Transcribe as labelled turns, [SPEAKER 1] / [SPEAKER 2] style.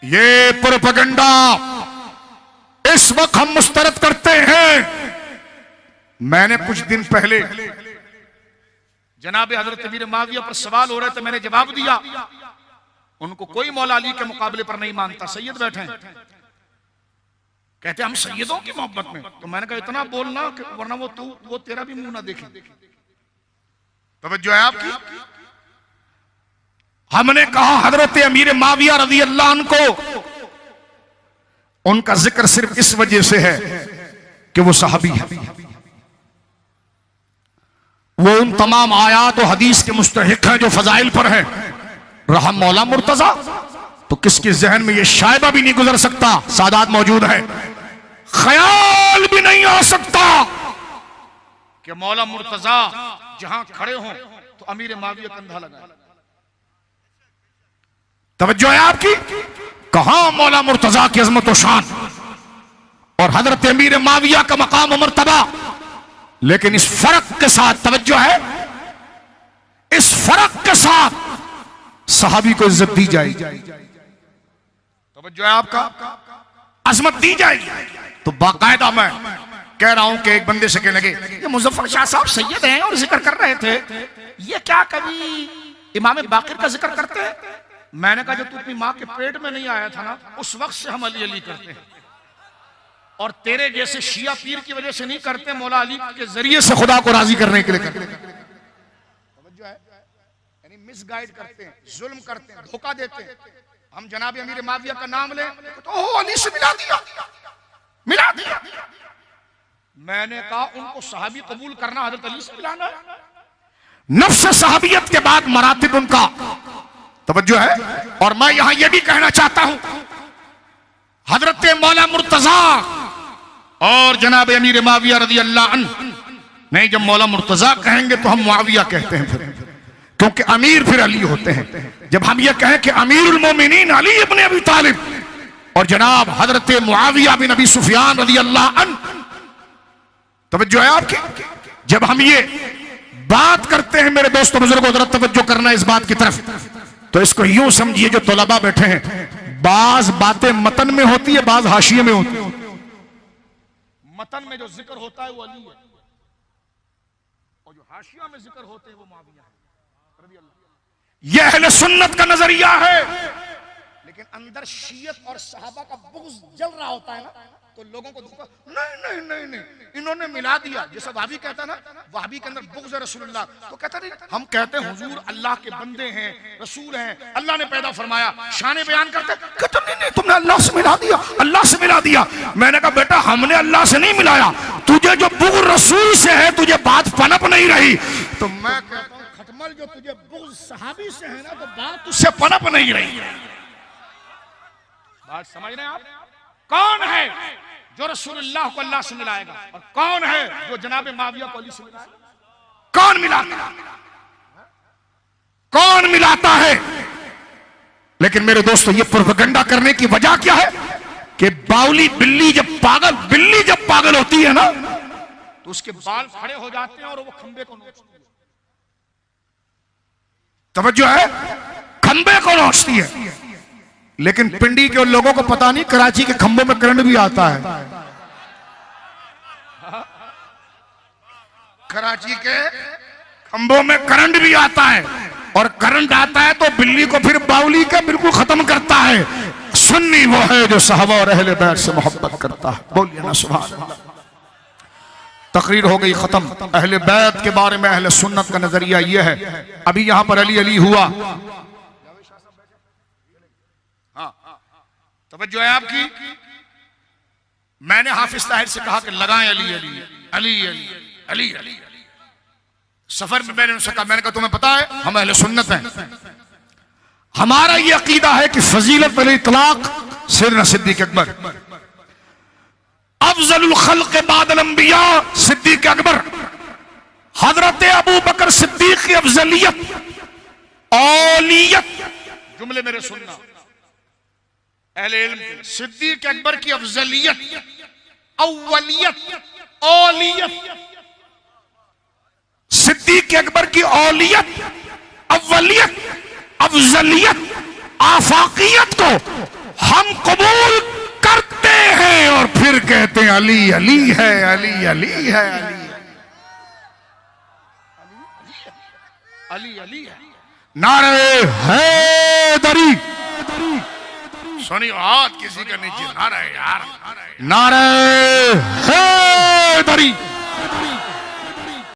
[SPEAKER 1] ये प्रोपेगेंडा इस वक्त हम मुस्तरद करते हैं। मैंने कुछ दिन पहले जनाब हजरत अमीर माविया पर सवाल हो रहे थे, मैंने जवाब दिया। उनको कोई मौला अली के मुकाबले पर नहीं मानता, सैयद बैठे हैं, कहते हम सैयदों की मोहब्बत में। तो मैंने कहा इतना बोलना वरना वो तेरा भी मुंह ना देखे। तवज्जो है आपकी। हमने कहा हजरत अमीर माविया रज़ी अल्लाह अन्हु को उनका जिक्र सिर्फ इस वजह से है कि वो सहाबी है, वो उन तमाम आयात और हदीस के मुस्तहिक हैं जो फजाइल पर है। रहा मौला मुर्तजा तो किसके जहन में ये शायबा भी नहीं गुजर सकता, सादात मौजूद है, ख्याल भी नहीं आ सकता कि मौला मुर्तजा जहां खड़े हों तो अमीर माविया कंधा लगाए। तवज्जो है आपकी। कहां मौला मुर्तजा की अजमत और शान और हजरत अमीर माविया का मकाम और मर्तबा, लेकिन इस फर्क के साथ, तवज्जो है, इस फर्क के साथ सहाबी को इज्जत दी जाएगी। तवज्जो है आपका, अजमत दी जाएगी। तो बाकायदा मैं कह रहा हूं कि एक बंदे से कहने लगे ये मुजफ्फर शाह साहब सैयद हैं और जिक्र कर रहे थे, ये क्या कभी इमाम बाकिर का जिक्र करते हैं? मैंने कहा जब तू अपनी माँ के पेट में नहीं आया था ना, उस वक्त से हम अली अली करते हैं, और तेरे जैसे शिया पीर की वजह से नहीं करते, मौला अली के जरिए से खुदा को राजी करने के लिए करते हैं। यानी मिसगाइड करते हैं, जुल्म करते हैं, धोखा देते हैं। हम जनाब अमीर माविया का नाम लें तो अली से मिला दिया। मैंने कहा उनको सहाबी कबूल करना हजरत अली से मिलाना है। नफ्स सहाबियत के बाद मरातिब उनका, तवज्जो है। और मैं यहां यह भी कहना चाहता हूं, हजरत मौला मुर्तजा और जनाब अमीर माविया रज़ी अल्लाह अन्हु नहीं, जब मौला मुर्तजा कहेंगे तो हम मुआविया कहते हैं फिर, क्योंकि अमीर फिर अली होते हैं। जब हम ये कहें कि अमीरुल मोमिनीन अली इब्न अबी तालिब और जनाब हजरत मुआविया बिन अबी सुफियान रज़ी अल्लाह अन्हु, तवज्जो है आपकी। जब हम ये बात करते हैं मेरे दोस्तों बुजुर्गों, जरा तवज्जो करना इस बात की तरफ, तो इसको यूं समझिए जो तलबा बैठे हैं, बाज बातें मतन में होती है, बाज हाशिये में होती है। मतन में जो जिक्र होता है वो अली है, और जो हाशिया में जिक्र होते हैं वो मुआविया है। यह अहले सुन्नत का नजरिया है। लेकिन अंदर शियत और सहाबा का बुग़्ज़ जल रहा होता है ना, तो लोगों को नहीं नहीं नहीं नहीं इन्होंने मिला दिया। जैसा वहाबी कहता ना, वहाबी के अंदर बुग़्ज़ रसूलुल्लाह, तो कहता नहीं, हम कहते हैं हुजूर अल्लाह के बंदे हैं, रसूल हैं, अल्लाह ने पैदा फरमाया, शान बयान करते, कहते नहीं नहीं तुमने अल्लाह से मिला दिया, अल्लाह से मिला दिया। मैंने कहा बेटा हमने अल्लाह से नहीं मिलाया, तुझे जो बुग़्ज़ रसूल से है तुझे बात पनप नहीं रही। तो मैं कहता हूं खटमल जो तुझे बुग़्ज़ सहाबी से है ना, तो बात तुझसे पनप नहीं रही। बात समझ रहे हैं आप? कौन है जो रसूलुल्लाह को अल्लाह से मिलाएगा, और कौन है जो जनाब माविया को अली से मिलाएगा? कौन मिलाता, कौन मिलाता है? लेकिन मेरे दोस्तों, ये प्रोपेगेंडा करने की वजह क्या है कि बाउली बिल्ली जब पागल होती है ना, तो उसके बाल खड़े हो जाते हैं और वो खंबे को नोचती है। तवज्जो है, खंबे को नोचती है। लेकिन पिंडी के लोगों को पता नहीं कराची के खंभों में करंट भी आता है। कराची के खंभों में करंट भी आता है, और करंट आता है तो बिल्ली को फिर बाउली का बिल्कुल खत्म करता है। सुन्नी वो है जो सहाबा और अहले बैत से मोहब्बत करता है। बोलिए ना सुभान अल्लाह। तकरीर हो गई खत्म। अहले बैत के बारे में अहले सुन्नत का नजरिया यह है। अभी यहां पर अली अली हुआ, तवज्जो है आपकी। मैंने हाफिज ताहिर से कहा कि लगाएं अली अली अली अली अली अली। सफर में मैंने उनसे कहा, मैंने कहा तुम्हें पता है हम अहले सुन्नत हैं, हमारा ये अकीदा है कि फजीलत बिल इतलाक सैयदना सिद्दीक अकबर, अफजलुल खल्क़ बादल अंबिया सिद्दीक अकबर, हजरत अबू बकर सिद्दीक की अफजलियत औलियत, जुमले मेरे सुनना अहले इल्म, सिद्दीक अकबर की अफजलियत, अव्वलियत, औलियत, सिद्दीक अकबर की औलियत, अव्वलियत, अफजलियत, आफाकियत को हम कबूल करते हैं और फिर कहते हैं अली अली है, अली अली है, अली अली है। नारे हैदरी, सुनिए हाथ किसी का नीचे, नारे यार, नारे हैदरी।